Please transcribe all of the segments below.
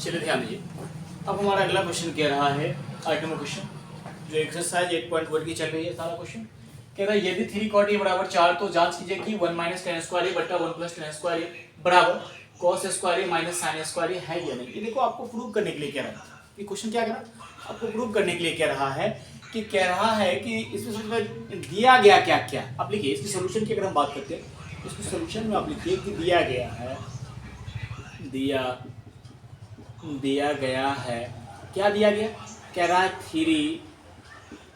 चलिए ध्यान दीजिए। अब हमारा अगला क्वेश्चन कह रहा है आइटम क्वेश्चन जो एक्सरसाइज 8.1 की चल रही है। सारा क्वेश्चन कह रहा है यदि 3 cot a बराबर 4 तो जांच कीजिए कि 1 माइनस tan स्क्वायर a बट्टा 1 प्लस tan स्क्वायर a बराबर cos square a minus sin square a है या नहीं। ये देखो आपको प्रूव करने के लिए कह रहा है। ये क्वेश्चन क्या कह रहा है, आपको प्रूव करने के लिए कह रहा है कि इसमें दिया गया क्या क्या। आप लिखिए इसकी सोल्यूशन की अगर हम बात करते हैं, इसकी सोल्यूशन में आप लिखिए कि दिया गया है क्या दिया गया, कह रहा है 3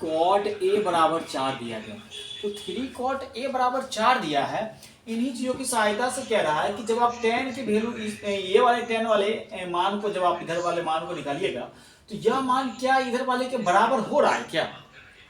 cot a बराबर 4 दिया गया। तो 3 cot a बराबर 4 दिया है। इन्हीं चीजों की सहायता से कह रहा है कि जब आप tan के वैल्यू ये वाले tan वाले मान को जब आप इधर वाले मान को निकालिएगा तो यह मान क्या इधर वाले के बराबर हो रहा है क्या,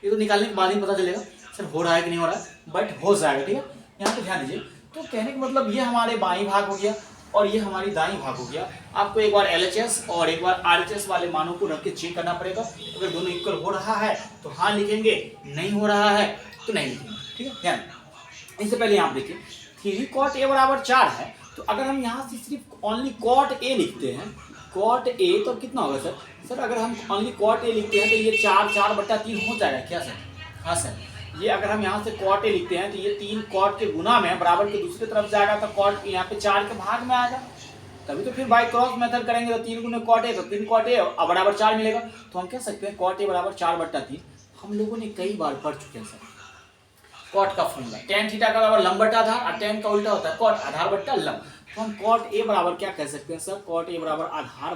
ये तो निकालने के बाद ही पता चलेगा सर हो रहा है कि नहीं हो रहा है, बट हो जाएगा। ठीक है, यहाँ पे ध्यान दीजिए। तो कहने का मतलब ये हमारे बाईं भाग हो गया और ये हमारी दाईं भाग हो गया। आपको एक बार LHS और एक बार RHS वाले मानों को रख के चेक करना पड़ेगा। अगर दोनों इक्वल हो रहा है तो हाँ लिखेंगे, नहीं हो रहा है तो नहीं लिखेंगे। ठीक है, ध्यान। इससे पहले यहाँ देखिए 3 cot a बराबर 4 है, तो अगर हम यहाँ से सिर्फ ओनली cot a लिखते हैं, cot a तो कितना होगा सर अगर हम ओनली cot a लिखते हैं तो ये 4/3 हो जाएगा क्या सर। हाँ सर, ये अगर हम यहाँ से cot a लिखते हैं तो ये 3 cot के गुना में बराबर के दूसरी तरफ जाएगा तो cot यहाँ पे 4 के भाग में आएगा। तभी तो फिर बाय क्रॉस मेथड करेंगे तो 3 गुने cot a तो 3 cot a और बराबर 4 मिलेगा। तो हम कह सकते हैं cot a बराबर 4/3। हम लोगों ने कई बार पढ़ चुके हैं सर cot का फॉर्मूला, tan थीटा का बराबर लंब बटा आधार और tan का उल्टा होता है cot आधार बटा लंब। तो हम cot a बराबर क्या कह सकते हैं सर, cot a बराबर आधार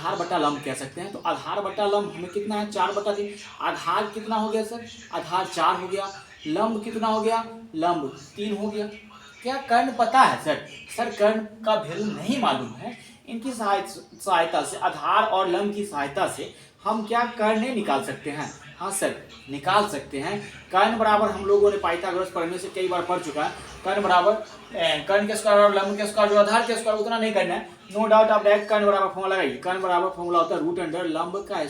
बटा लंब कह सकते हैं। तो आधार बटा लंब हमें कितना है 4/3। आधार कितना हो गया सर, आधार 4 हो गया। लंब कितना हो गया, लंब 3 हो गया। क्या कर्ण पता है सर कर्ण का वैल्यू नहीं मालूम है। इनकी सहायता से आधार और लंब की सहायता से हम क्या कर्ण निकाल सकते हैं। हाँ सर निकाल सकते हैं। कर्ण बराबर हम लोगों ने पाइथागोरस पढ़ने से कई बार पढ़ चुका है। कर्ण बराबर कर्ण के स्क्वायर और लंब के स्क्वायर जो आधार के स्क्वायर उतना नहीं करना है, नो डाउट। आप डायरेक्ट कर्ण बराबर फॉर्मूला लगाइए। कर्ण बराबर फॉर्मूला होता है रूट अंडर लंब का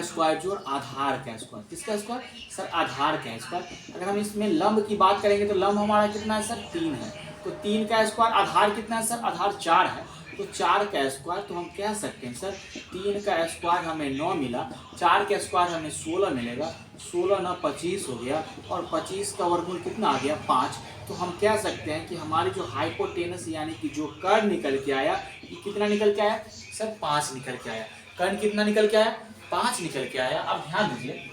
स्क्वायर जो आधार का स्क्वायर। किसका स्क्वायर सर, आधार का स्क्वायर। अगर हम इसमें लंब की बात करेंगे तो लंब हमारा कितना है सर 3 है, तो 3 का स्क्वायर। आधार कितना है सर, आधार 4 है, तो 4 का स्क्वायर। तो हम कह सकते हैं सर 3 का स्क्वायर हमें 9 मिला, 4 का स्क्वायर हमें 16 मिलेगा। 16 9 25 हो गया और 25 का वर्गमूल कितना आ गया 5। तो हम कह सकते हैं कि हमारी जो हाइपोटेनस यानी कि जो कर्ण निकल के आया ये कितना निकल के आया सर 5 निकल के आया। कर्ण कितना निकल के आया 5 निकल के आया। अब ध्यान दीजिए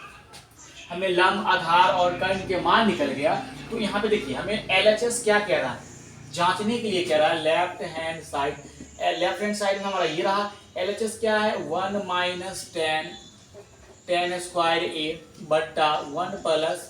हमें लंब आधार और कर्ण के मान निकल गया। तो यहाँ पे देखिए हमें LHS क्या कह रहा है, जांचने के लिए कह रहा है लेफ्ट हैंड साइड में हमारा ये रहा। LHS क्या है 1 माइनस tan स्क्वायर a बट्टा 1 प्लस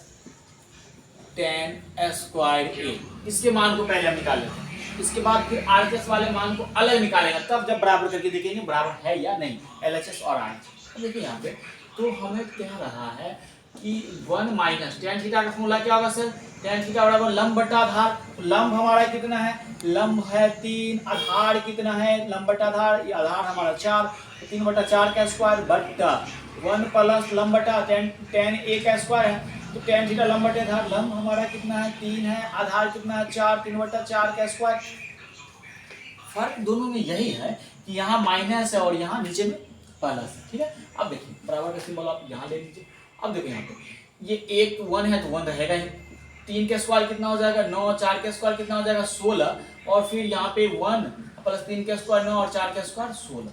tan स्क्वायर a। इसके मान को पहले हम निकाल लेते हैं, इसके बाद फिर RHS वाले मान को अलग निकालेंगे, तब जब बराबर करके देखेंगे बराबर है या नहीं LHS और RHS। देखिए यहाँ पे तो हमें कह रहा है कि 1 माइनस tan थीटा का फॉर्मूला क्या होगा सर, tan थीटा बराबर लंब बटा आधार। तो लंब हमारा कितना है, लंब है 3, आधार कितना है लंब बटा आधार, ये आधार हमारा 4, तो 3/4 का स्क्वायर बट्टा 1 प्लस लंब बटा tan a का स्क्वायर है। तो tan थीटा लंब बटे आधार, लंब हमारा कितना है 3 है, आधार कितना है 4, 3/4 का स्क्वायर। फर्क दोनों में यही है कि यहाँ माइनस है और यहाँ नीचे में प्लस। ठीक है, अब देखिए बराबर का सिंबल आप यहाँ ले लीजिए। अब देखो यहाँ पे ये 1 है तो 1 रहेगा ही। 3 का स्क्वायर कितना हो जाएगा 9, 4 का स्क्वायर कितना हो जाएगा 16, और फिर यहाँ पे 1 प्लस 3 का स्क्वायर 9 और 4 का स्क्वायर 16।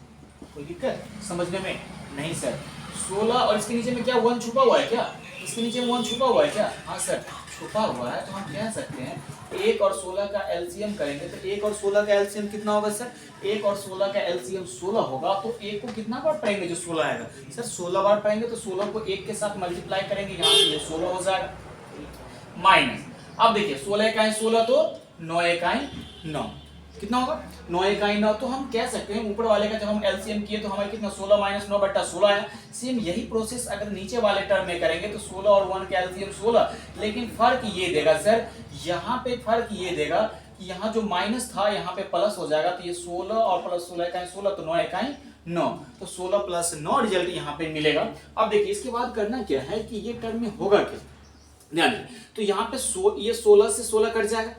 कोई दिक्कत समझने में नहीं सर। 16 और इसके नीचे में क्या 1 छुपा हुआ है क्या, इसके नीचे में 1 छुपा हुआ है क्या, हाँ सर छुपा हुआ है। तो हम कह सकते हैं 1 और 16 का एलसीएम करेंगे तो 1 और 16 का एलसीएम कितना होगा सर, 1 और 16 का एलसीएम 16 होगा। तो 1 को कितना बार पढ़ेंगे जो 16 आएगा सर 16 बार पढ़ेंगे। तो 16 को 1 के साथ मल्टीप्लाई करेंगे, यहाँ से ये 16 हो जाएगा माइनस। अब देखिए 16 इकाई 16 तो 9 इकाई 9 कितना होगा 9 इकाई 9। तो हम कह सकते हैं ऊपर वाले का जब हम एलसीएम किए तो हमारे कितना 16 माइनस 9 बट्टा 16 है। सेम यही प्रोसेस अगर नीचे वाले टर्म में करेंगे तो 16 और 1 का एलसीएम 16, लेकिन फर्क ये देगा सर, यहाँ पे फर्क ये देगा कि यहाँ जो माइनस था यहाँ पे प्लस हो जाएगा। तो ये 16 और प्लस 16 इकाई 16 तो 9 इकाई 9, तो 16 प्लस 9 रिजल्ट यहाँ पे मिलेगा। अब देखिए इसके बाद करना क्या है कि ये टर्म में होगा क्या, ध्यान। तो यहाँ पे ये 16 से 16 कट जाएगा,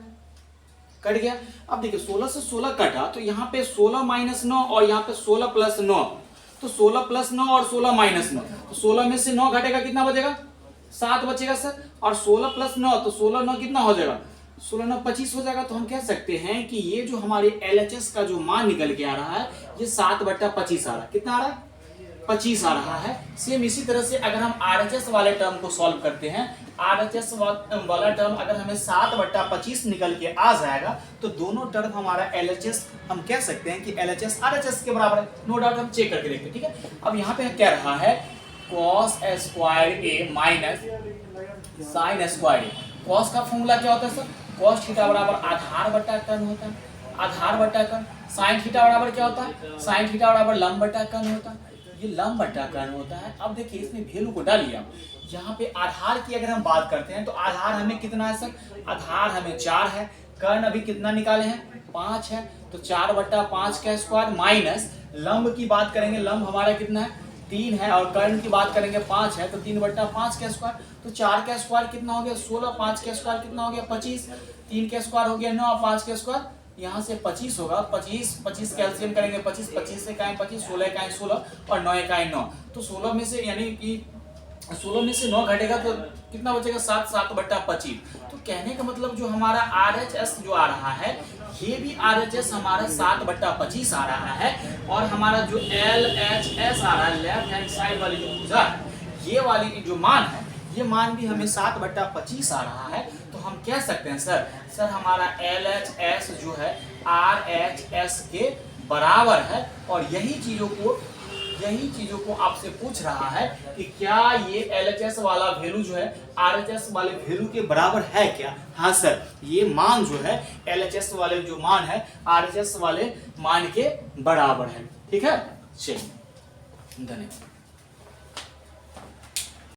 कट गया। अब देखिए 16 से 16 कटा तो यहाँ पे 16 माइनस 9 और यहाँ पे 16 प्लस 9, तो 16 प्लस 9 और 16 माइनस 9, तो 16 में से 9 घटेगा कितना बचेगा, 7 बचेगा सर। और 16 प्लस 9 तो 16 9 कितना हो जाएगा, 16 9 25 हो जाएगा। तो हम कह सकते हैं कि ये जो हमारे LHS का जो मान निकल के आ रहा है ये 7/25 आ रहा है। कितना आ रहा है, 25 आ रहा है। सेम इसी तरह से अगर हम RHS वाले टर्म को सॉल्व करते हैं, RHS वाला टर्म अगर हमें 7/25 निकल के आ जाएगा तो दोनों टर्म हमारा LHS हम कह सकते हैं कि LHS RHS के बराबर है। नो डाउट हम चेक करके देखते हैं, ठीक है। अब यहाँ पे कह रहा है cos square A minus sine square A। cos का फॉर्मूला क्या होता है सर, cos थीटा बराबर आधार बटा कर्ण होता है, आधार बटा कर्ण। साइन थीटा बराबर क्या होता है, साइन थीटा बराबर लंब बटा कर्ण होता है, ये लंब बटा कर्ण होता है। अब देखिए इसमें वैल्यू को डालिए आप। यहाँ पे आधार की अगर हम बात करते हैं तो आधार हमें कितना है सर, आधार हमें 4 है, कर्ण अभी कितना निकाले हैं 5 है, तो 4/5 का स्क्वायर माइनस लंब की बात करेंगे, लंब हमारा कितना है 3 है, और कर्ण की बात करेंगे 5 है, तो 3/5 का स्क्वायर, तो 4 का स्क्वायर कितना हो गया 16, 5 का स्क्वायर कितना हो गया 25, 3 का स्क्वायर हो गया 9, 5 का स्क्वायर यहाँ से 25 होगा। 25 कैल्सियम करेंगे 25 से काएं 25, 16 काएं 16 और 9 काएं 9, तो 16 में से यानी कि 16 में से 9 घटेगा तो कितना बचेगा 7/25। तो कहने का मतलब जो हमारा RHS जो आ रहा है ये भी RHS हमारा 7/25 आ रहा है, और हमारा जो LHS आ रहा है लेफ्ट हैंड साइड वाली जो भुजा है ये वाली जो मान है ये मान भी हमें 7/25 आ रहा है। तो हम कह सकते हैं सर हमारा LHS जो है RHS के बराबर है, और यही चीजों को आपसे पूछ रहा है कि क्या ये LHS वाला वैल्यू जो है RHS वाले वैल्यू के बराबर है क्या। हाँ सर, ये मान जो है LHS वाले जो मान है RHS वाले मान के बराबर है, ठीक है। चलिए, धन्यवाद।